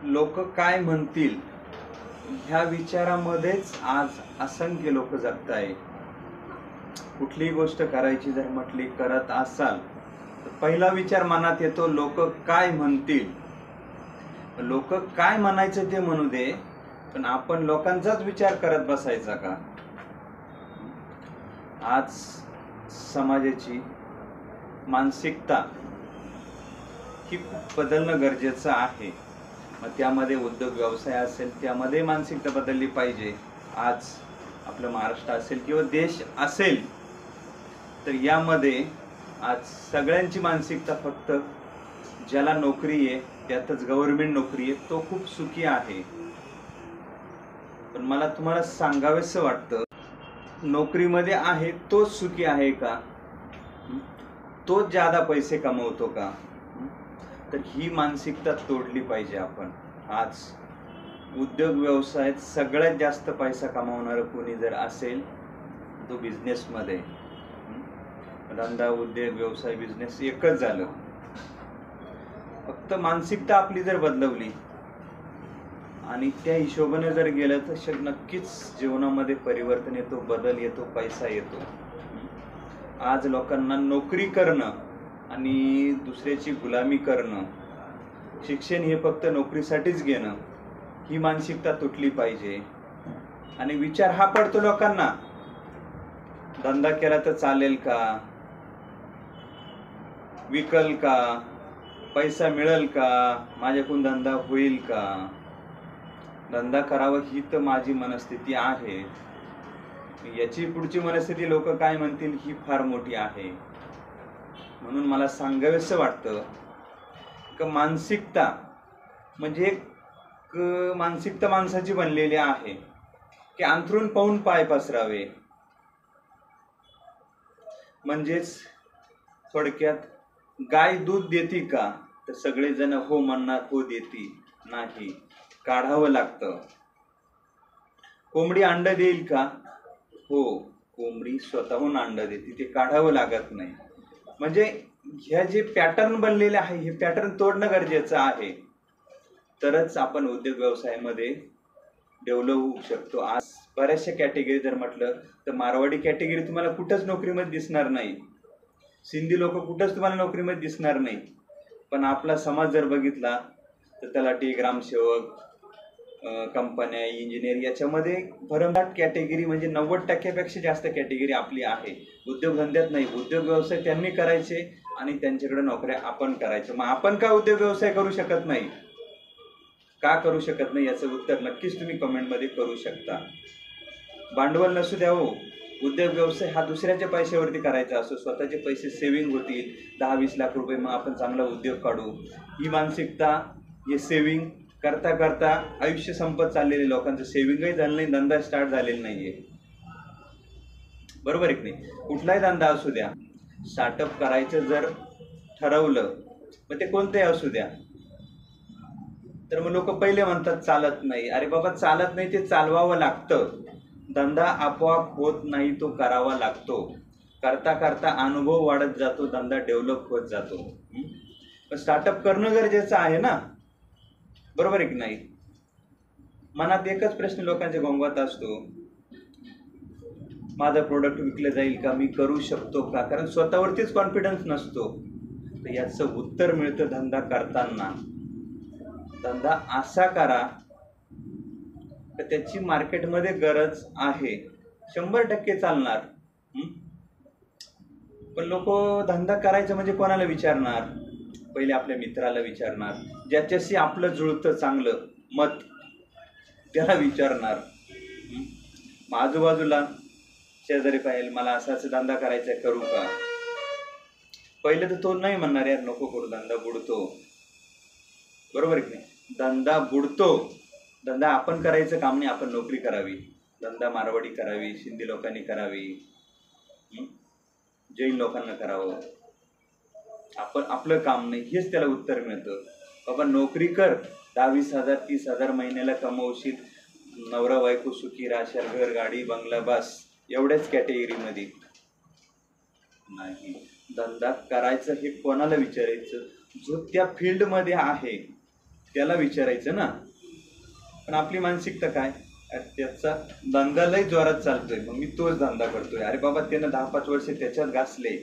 लोक काय म्हणतील ह्या विचारामध्येच आज असंख्य लोक जगत आहे। कुठलीही गोष्ट करायची जर म्हटली करत असाल तर पहिला विचार मनात येतो लोक काय म्हणतील। लोक काय म्हणायचं ते म्हणू दे, पण आपण लोकांचाच विचार करत बसायचा का? आज समाजाची मानसिकता ही खूप बदलणं गरजेचं आहे। मग त्यामध्ये उद्योग व्यवसाय असेल त्यामध्ये मानसिकता बदलली पाहिजे। आज आपलं महाराष्ट्र असेल किंवा देश असेल तर यामध्ये आज सगळ्यांची मानसिकता फक्त ज्याला नोकरी आहे त्यातच गव्हर्नमेंट नोकरी आहे तो खूप सुखी आहे। पण मला तुम्हाला सांगावेसं वाटतं, नोकरीमध्ये आहे तोच सुखी आहे का? तोच ज्यादा पैसे कमवतो का? तर ही मानसिकता तोडली पाहिजे आपण। आज उद्योग व्यवसायात सगळ्यात जास्त पैसा कमावणारा कोणी जर असेल तो बिझनेसमध्ये, धंदा उद्योग व्यवसाय बिझनेस एकच झालं। फक्त मानसिकता आपली जर बदलवली आणि त्या हिशोबाने जर गेलं तर नक्कीच जीवनामध्ये परिवर्तन येतो, बदल येतो, पैसा येतो। आज लोकांना नोकरी करणं आणि दुसऱ्याची गुलामी करणं, शिक्षण हे फक्त नोकरीसाठीच घेणं, ही मानसिकता तुटली पाहिजे। आणि विचार हा पडतो लोकांना, धंदा केला तर चालेल का, विकल का, पैसा मिळेल का, माझ्याकडून धंदा होईल का? धंदा करावा ही तर माझी मनस्थिती आहे, याची पुढची मनस्थिती लोक काय म्हणतील ही फार मोठी आहे। म्हणून मला सांगावेसं वाटतं की मानसिकता म्हणजे एक मानसिकता माणसाची बनलेली आहे की अंथरूण पाहून पाय पसरावे। म्हणजेच थोडक्यात गाय दूध देती का, तर सगळेजण हो म्हणणार, हो देती नाही, काढावं लागतं। कोंबडी अंड देईल का? हो, कोंबडी स्वतःहून अंड देते, ते काढावं लागत नाही। म्हणजे ह्या जे पॅटर्न बनलेले आहे हे पॅटर्न तोडणं गरजेचं आहे, तरच आपण उद्योग व्यवसायामध्ये डेव्हलप होऊ शकतो। आज बऱ्याचशा कॅटेगरी जर म्हटलं तर मारवाडी कॅटेगरी तुम्हाला कुठंच नोकरीमध्ये दिसणार नाही, सिंधी लोक कुठंच तुम्हाला नोकरीमध्ये दिसणार नाही। पण आपला समाज जर बघितला तर तलाठी, ग्रामसेवक, कंपन्या, इंजिनियर याच्यामध्ये भरमसाठ कॅटेगरी म्हणजे 90% जास्त कॅटेगरी आपली आहे। उद्योगधंद्यात नाही, उद्योग व्यवसाय त्यांनी करायचे आणि त्यांच्याकडे नोकऱ्या आपण करायच्या। मग आपण का उद्योग व्यवसाय करू शकत नाही? का करू शकत नाही याचं उत्तर नक्कीच तुम्ही कमेंटमध्ये करू शकता। भांडवल नसू द्या हो, उद्योग व्यवसाय हा दुसऱ्याच्या पैशावरती करायचा असो, स्वतःचे पैसे सेव्हिंग होतील 10-20 लाख रुपये, मग आपण चांगला उद्योग काढू। ही मानसिकता, हे सेव्हिंग करता करता आयुष्य संपत चाललेले, लोकांचं सेव्हिंगही झालं नाही, धंदा स्टार्ट झालेला नाहीये, बरोबर आहे की नाही? कुठलाही धंदा असू द्या, स्टार्टअप करायचं जर ठरवलं मग ते कोणतंही असू द्या, तर मग लोक पहिले म्हणतात चालत नाही। अरे बाबा, चालत नाही, ते चालवावं लागतं। धंदा आपोआप होत नाही, तो करावा लागतो। करता करता अनुभव वाढत जातो, धंदा डेव्हलप होत जातो। पण स्टार्टअप करणं गरजेचं आहे ना, बरोबर आहे की नाही? मनात एकच प्रश्न लोकांच्या घोंगवत असतो, माझं प्रोडक्ट विकलं जाईल का, मी करू शकतो का? कारण स्वतःवरतीच कॉन्फिडन्स नसतो। तर याचं उत्तर मिळतं धंदा करताना। धंदा असा करा तर त्याची मार्केटमध्ये गरज आहे, 100% चालणार। पण लोक धंदा करायचं म्हणजे कोणाला विचारणार? पहिले आपल्या मित्राला विचारणार, ज्याच्याशी आपलं जुळतं चांगलं मत त्याला विचारणार। आजूबाजूला शेजारी पाहिजे, मला असा धंदा करायचा, करू का? पहिले तर तो नाही म्हणणार, यार नको करू, धंदा बुडतो, बरोबर आहे की नाही? धंदा बुडतो, धंदा आपण करायचं काम नाही, आपण नोकरी करावी, धंदा मारवाडी करावी, सिंधी लोकांनी करावी, जैन लोकांना करावं, आपण आपलं काम नाही, हेच त्याला उत्तर मिळतं। बाबा नोकरी कर, 10-20 हजार 30 हजार महिन्याला कमवशील, नवरा बायको सुखी राहशाल, घर गाडी बंगला बस, एवढ्याच कॅटेगरीमध्ये नाही। धंदा करायचं हे कोणाला विचारायचं? जो त्या फील्डमध्ये आहे त्याला विचारायचं ना. पण आपली मानसिकता काय, त्याचा धंदा लई जोरात चालतोय मग मी तोच धंदा करतोय. अरे बाबा त्यानं 10-5 वर्ष त्याच्यात घासले,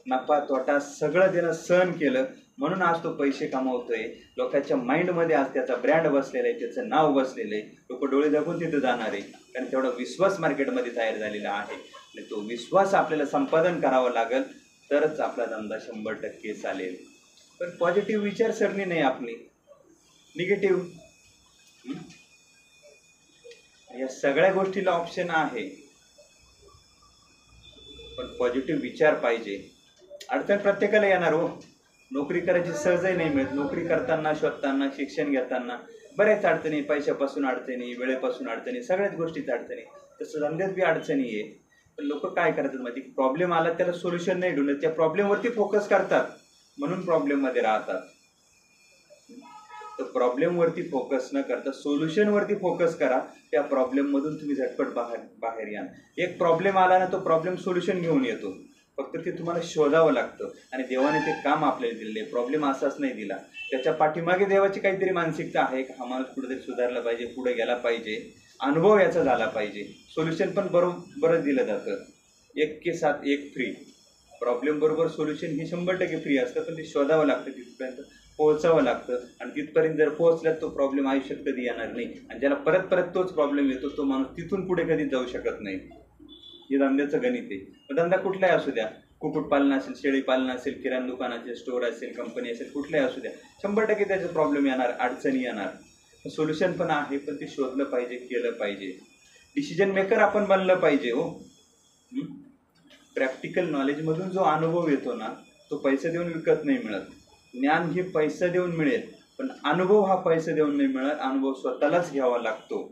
नफा तोटा सगळं त्यानं सहन केलं, म्हणून आज तो पैसे कमावतोय. लोकांच्या माइंडमध्ये आज त्याचा ब्रँड बसलेला आहे, त्याचं नाव बसलेलं आहे. लोक डोळे दाखवून तिथं जाणार आहे, कारण तेवढा विश्वास मार्केटमध्ये तयार झालेला आहे. आणि तो विश्वास आपल्याला संपादन करावा लागेल, तरच आपला धंदा 100% चालेल. पण पॉझिटिव्ह विचारसरणी नाही आपली, निगेटिव्ह. या सगळ्या गोष्टीला ऑप्शन आहे, पण पॉझिटिव्ह विचार पाहिजे. अडचण प्रत्येकाला येणार हो. नोकरी करायची सहजही नाही मिळत. नोकरी करताना, शोधताना, शिक्षण घेताना बऱ्याच अडचणी, पैशापासून अडचणी, वेळेपासून अडचणी, सगळ्याच गोष्टीच अडचणी. तसं धंद्यात बी अडचणी आहे. पण लोक काय करतात माहिती, प्रॉब्लेम आला त्याला सोल्युशन नाही ढूंढत, त्या प्रॉब्लेमवरती फोकस करतात, म्हणून प्रॉब्लेममध्ये राहतात. तर प्रॉब्लेमवरती फोकस न करता सोल्युशनवरती फोकस करा. त्या प्रॉब्लेममधून तुम्ही झटपट बाहेर या. एक प्रॉब्लेम आला ना, तो प्रॉब्लेम सोल्युशन घेऊन येतो. फक्त ते तुम्हाला शोधावं लागतं. आणि देवाने ते काम आपल्याला दिलेले, प्रॉब्लेम असाच नाही दिला. त्याच्या पाठीमागे देवाची काहीतरी मानसिकता आहे, हा माणूस कुठेतरी सुधारला पाहिजे, पुढे गेला पाहिजे, अनुभव याचा झाला पाहिजे. सोल्युशन पण बरोबरच दिलं जातं. 1 के साथ 1 फ्री. प्रॉब्लेम बरोबर सोल्युशन हे 100% फ्री असतं, पण ते शोधावं लागतं, तिथपर्यंत पोहोचावं लागतं. आणि तिथपर्यंत जर पोहोचल्यात तो प्रॉब्लेम आयुष्यात कधी येणार नाही. आणि ज्याला परत परत तोच प्रॉब्लेम येतो, तो माणूस तिथून पुढे कधी जाऊ शकत नाही. हे धंद्याचं गणित आहे. धंदा कुठलाही असू द्या, कुक्कुटपालन असेल, शेळीपालन असेल, किराणा दुकान असेल, स्टोअर असेल, कंपनी असेल, कुठलाही असू द्या, 100% त्याचे प्रॉब्लेम येणार, अडचणी येणार. सोल्युशन पण आहे, पण ते शोधलं पाहिजे, केलं पाहिजे. डिसिजन मेकर आपण बनलं पाहिजे हो. प्रॅक्टिकल नॉलेजमधून जो अनुभव येतो ना, तो पैसे देऊन विकत नाही मिळत. ज्ञान हे पैसे देऊन मिळेल, पण अनुभव हा पैसे देऊन नाही मिळत. अनुभव स्वतःलाच घ्यावा लागतो.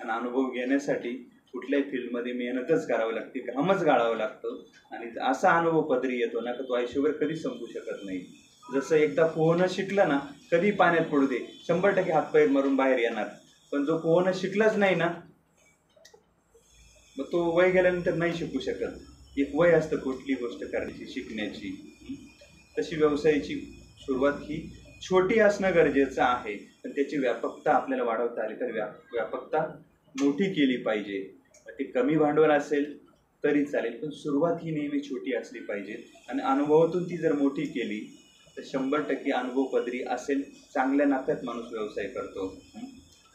आणि अनुभव घेण्यासाठी कुठल्याही फील्डमध्ये मेहनतच करावी लागते, घामच गाळावं लागतं. आणि असा अनुभव पदरी येतो ना, की तो आयुष्यभर कधीच संपू शकत नाही. जसं एकदा पोहणं शिकलं ना, कधी पाण्यात पडू दे, 100% हातपाय मारून बाहेर येणार. पण जो पोहणं शिकलाच नाही ना, मग तो वय गेल्यानंतर नाही शिकू शकत. एक वय असतं कुठली गोष्ट करण्याची, शिकण्याची. तशी व्यवसायाची सुरुवात ही छोटी असणं गरजेचं आहे, पण त्याची व्यापकता आपल्याला वाढवता आली तर व्यापकता मोठी केली पाहिजे. ते कमी भांडवल असेल तरी चालेल, पण सुरुवात ही नेहमी छोटी असली पाहिजे. आणि अनुभवातून ती जर मोठी केली तर 100% अनुभव पदरी असेल. चांगल्या नात्यात माणूस व्यवसाय करतो.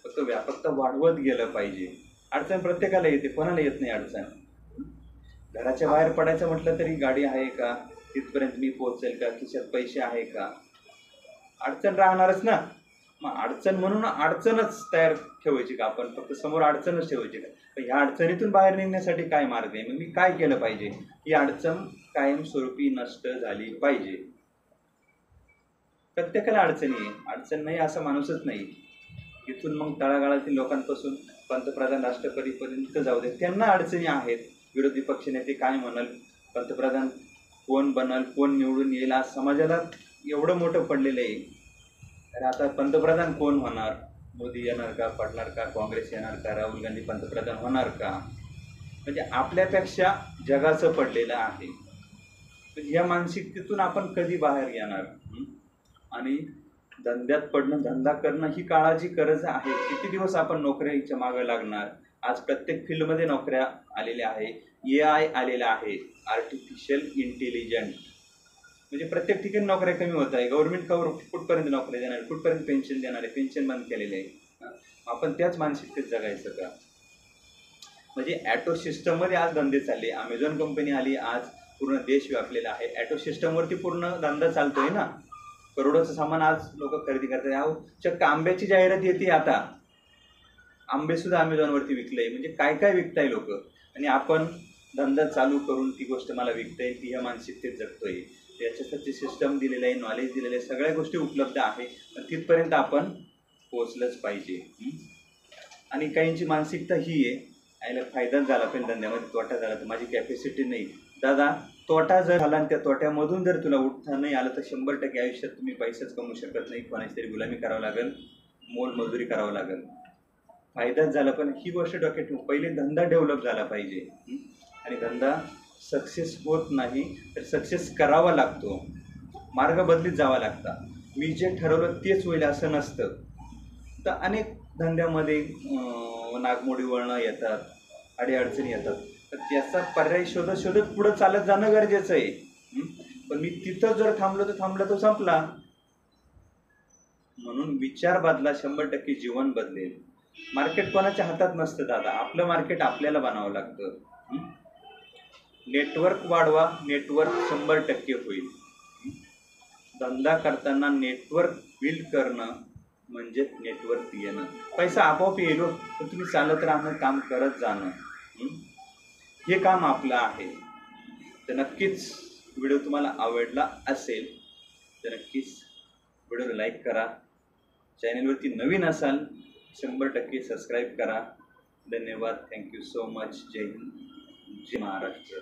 फक्त व्यापकता वाढवत गेलं पाहिजे. अडचण प्रत्येकाला येते, कोणाला येत नाही अडचण. घराच्या बाहेर पडायचं म्हटलं तरी गाडी आहे का, तिथपर्यंत मी पोहोचेल का, खिशात पैसे आहे का, अडचण राहणारच ना. मग अडचण म्हणून अडचणच तयार ठेवायची का आपण, फक्त समोर अडचणच ठेवायची का. तर ह्या अडचणीतून बाहेर निघण्यासाठी काय मार्ग आहे, मग मी काय केलं पाहिजे. ही अडचण कायमस्वरूपी नष्ट झाली पाहिजे. प्रत्येकाला अडचणी आहे, अडचण नाही असा माणूसच नाही. इथून मग तळागाळातील लोकांपासून पंतप्रधान, राष्ट्रपतीपर्यंत जाऊ दे, त्यांना अडचणी आहेत. विरोधी पक्षनेते काय म्हणाल, पंतप्रधान कोण बनल, कोण निवडून येईल, आज समाजाला एवढं मोठं पडलेलं आहे. तर आता पंतप्रधान कोण होणार, मोदी येणार का, पडणार का, काँग्रेस येणार का, राहुल गांधी पंतप्रधान होणार का, म्हणजे आपल्यापेक्षा जगाचं पडलेलं आहे. या मानसिकतेतून आपण कधी बाहेर येणार. आणि धंद्यात पडणं, धंदा करणं ही काळाची गरज आहे. किती दिवस आपण नोकऱ्याच्या मागे लागणार. आज प्रत्येक फील्डमध्ये नोकऱ्या आलेल्या आहे. AI आलेला आहे, आर्टिफिशियल इंटेलिजंट. म्हणजे प्रत्येक ठिकाणी नोकऱ्या कमी होत आहे. गव्हर्नमेंट कुठपर्यंत नोकऱ्या देणार, कुठपर्यंत पेन्शन देणार आहे, पेन्शन बंद केलेले आहे. आपण त्याच मानसिकतेत जगायचं का. म्हणजे ॲटो सिस्टममध्ये आज धंदे चालले. अमेझॉन कंपनी आली, आज पूर्ण देश व्यापलेला आहे. ॲटो सिस्टमवरती पूर्ण धंदा चालतोय ना. करोडोचं सामान आज लोक खरेदी करतात. अहो चक्क आंब्याची जाहिरात येते आता, आंबे सुद्धा अमेझॉनवरती विकले. म्हणजे काय काय विकताय लोक. आणि आपण धंदा चालू करून ती गोष्ट मला विकता येईल, ती ह्या मानसिकतेत जगतोय. याच्यासाठी सिस्टम दिलेलं आहे, नॉलेज दिलेलं आहे, सगळ्या गोष्टी उपलब्ध आहे. पण तिथपर्यंत आपण पोहोचलंच पाहिजे. आणि काहींची मानसिकता ही आहे, यायला फायदाच झाला पाहिजे धंद्यामध्ये, तोटा झाला तर माझी कॅपॅसिटी नाही. दादा, तोटा जर झाला आणि त्या तोट्यामधून जर तुला उठता नाही आलं तर 100% आयुष्यात तुम्ही पैसेच कमवू शकत नाही. कोणाची तरी गुलामी करावं लागेल, मोलमजुरी करावं लागेल. फायदाच झाला, पण ही गोष्ट डोक्यात ठेवू, पहिले धंदा डेव्हलप झाला पाहिजे. आणि धंदा सक्सेस होत नाही तर सक्सेस करावा लागतो. मार्ग बदलीत जावा लागता. मी जे ठरवलं तेच होईल असं नसतं. तर अनेक धंद्यामध्ये नागमोडी वळणं येतात, अडीअडचणी येतात. तर त्याचा पर्याय शोधत शोधत पुढं चालत जाणं गरजेचं आहे. पण मी तिथं जर थांबलो तो संपला. म्हणून विचार बदला, 100% जीवन बदलेल. मार्केट कोणाच्या हातात नसतं दादा, आपलं मार्केट आपल्याला बनावं लागतं. नेटवर्क वाढवा, नेटवर्क 100% होईल. धंदा करताना नेटवर्क बिल्ड करणं म्हणजे नेटवर्क येणं. पैसा आपोआप येईल, पण तुम्ही चालत राहणं, काम करत जाणं, हे काम आपलं आहे. तर नक्कीच व्हिडिओ तुम्हाला आवडला असेल तर नक्कीच व्हिडिओला लाईक करा. चॅनलवरती नवीन असाल 100% सबस्क्राईब करा. धन्यवाद. Thank you so much. जय हिंद, जय महाराष्ट्र.